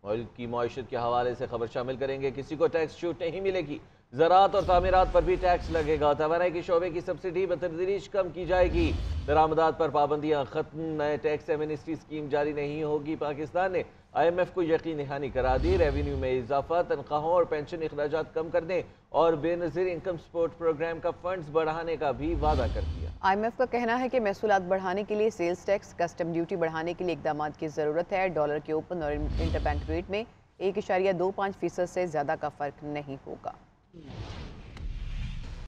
ملک کی معیشت کے حوالے سے خبر شامل کریں گے۔ کسی کو ٹیکس چھوٹ نہیں ملے گی، زراعت اور تعمیرات پر بھی ٹیکس لگے گا۔ توانائی کے شعبے کی سبسڈی بتدریج کم کی جائے گی۔ درآمدات پر پابندیاں ختم، نئے ٹیکس ایمنسٹی اسکیم جاری نہیں ہوگی۔ پاکستان نے آئی ایم ایف کو یقین دہانی کرا دی، ریونیو میں اضافہ، تنخواہوں اور پینشن اخراجات کم کرنے اور بے نظیر انکم سپورٹ پروگرام کا فنڈز بڑھانے کا بھی وعدہ کر دیا۔ آئی ایم ایف کا کہنا ہے کہ محصولات بڑھانے کے لیے سیلز ٹیکس، کسٹم ڈیوٹی بڑھانے کے لیے اقدامات کی ضرورت ہے۔ ڈالر کے اوپن اور انٹر بینک ریٹ میں 1.25% سے زیادہ کا فرق نہیں ہوگا۔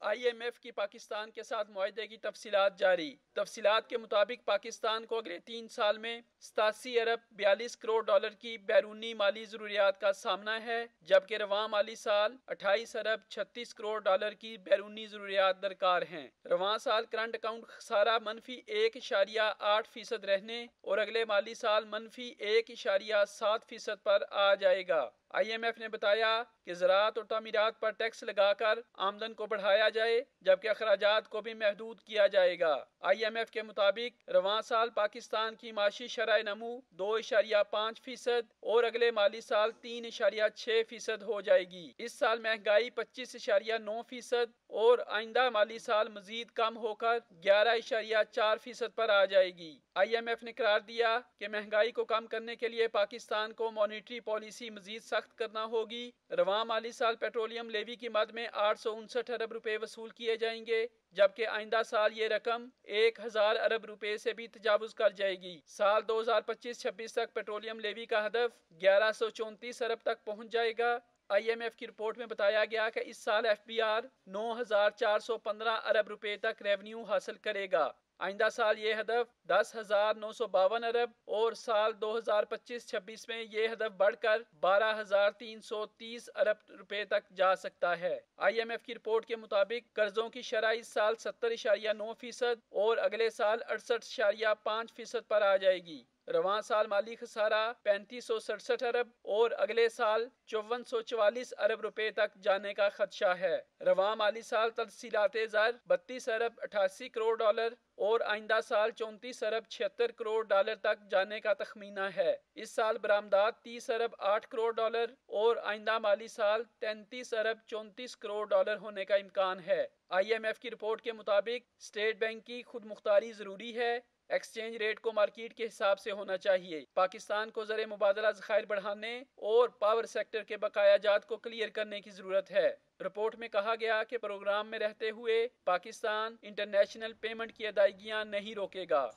آئی ایم ایف کی پاکستان کے ساتھ معاہدے کی تفصیلات جاری۔ تفصیلات کے مطابق پاکستان کو اگلے 3 سال میں 87 ارب 42 کروڑ ڈالر کی بیرونی مالی ضروریات کا سامنا ہے، جبکہ رواں مالی سال 28 ارب 36 کروڑ ڈالر کی بیرونی ضروریات درکار ہیں۔ رواں سال کرنٹ اکاؤنٹ خسارہ منفی 1.8% رہنے اور اگلے مالی سال منفی 1.7% پر آ جائے گا۔ آئی ایم ایف نے بتایا کہ زراعت اور تعمیرات پر ٹیکس لگا کر آمدن کو بڑھایا جائے، جبکہ اخراجات کو بھی محدود کیا جائے گا۔ آئی ایم ایف کے مطابق رواں سال پاکستان کی معاشی شرح نمو 2.5% اور اگلے مالی سال 3.6% ہو جائے گی۔ اس سال مہنگائی 25.9% اور آئندہ مالی سال مزید کم ہو کر 11.4% پر آ جائے گی۔ آئی ایم ایف نے قرار دیا کہ مہنگائی کو کم کرنے کے لیے پاکستان کو مانیٹری پالیسی مزید سخت کرنا ہوگی۔ رواں مالی سال پیٹرولیم لیوی کی مد میں 859 ارب روپے وصول کیے جائیں گے، جبکہ آئندہ سال یہ رقم 1000 ارب روپے سے بھی تجاوز کر جائے گی۔ سال 2025-26 تک پیٹرولیم لیوی کا ہدف 1134 ارب تک پہنچ جائے گا۔ آئی ایم ایف کی رپورٹ میں بتایا گیا کہ اس سال ایف بی آر 9415 ارب روپے تک ریونیو حاصل کرے گا۔ آئندہ سال یہ ہدف 10,952 ارب اور سال 2025-26 میں یہ ہدف بڑھ کر 12,330 ارب روپے تک جا سکتا ہے۔ آئی ایم ایف کی رپورٹ کے مطابق قرضوں کی شرح اس سال 70.9% اور اگلے سال 68.5% پر آ جائے گی۔ رواں سال مالی خسارہ 3567 ارب اور اگلے سال 5444 ارب روپے تک جانے کا خدشہ ہے۔ رواں مالی سال ترسیلات زر 32 ارب 88 کروڑ ڈالر اور آئندہ سال 34 ارب 76 کروڑ ڈالر تک جانے کا تخمینہ ہے۔ اس سال برآمدات 30 ارب 8 کروڑ ڈالر اور آئندہ مالی سال 33 ارب 34 کروڑ ڈالر ہونے کا امکان ہے۔ آئی ایم ایف کی رپورٹ کے مطابق اسٹیٹ بینک کی خود مختاری ضروری ہے۔ ایکسچینج ریٹ کو مارکیٹ کے حساب سے ہونا چاہیے۔ پاکستان کو زر مبادلہ ذخائر بڑھانے اور پاور سیکٹر کے بقایا جات کو کلیئر کرنے کی ضرورت ہے۔ رپورٹ میں کہا گیا کہ پروگرام میں رہتے ہوئے پاکستان انٹرنیشنل پیمنٹ کی ادائیگیاں نہیں روکے گا۔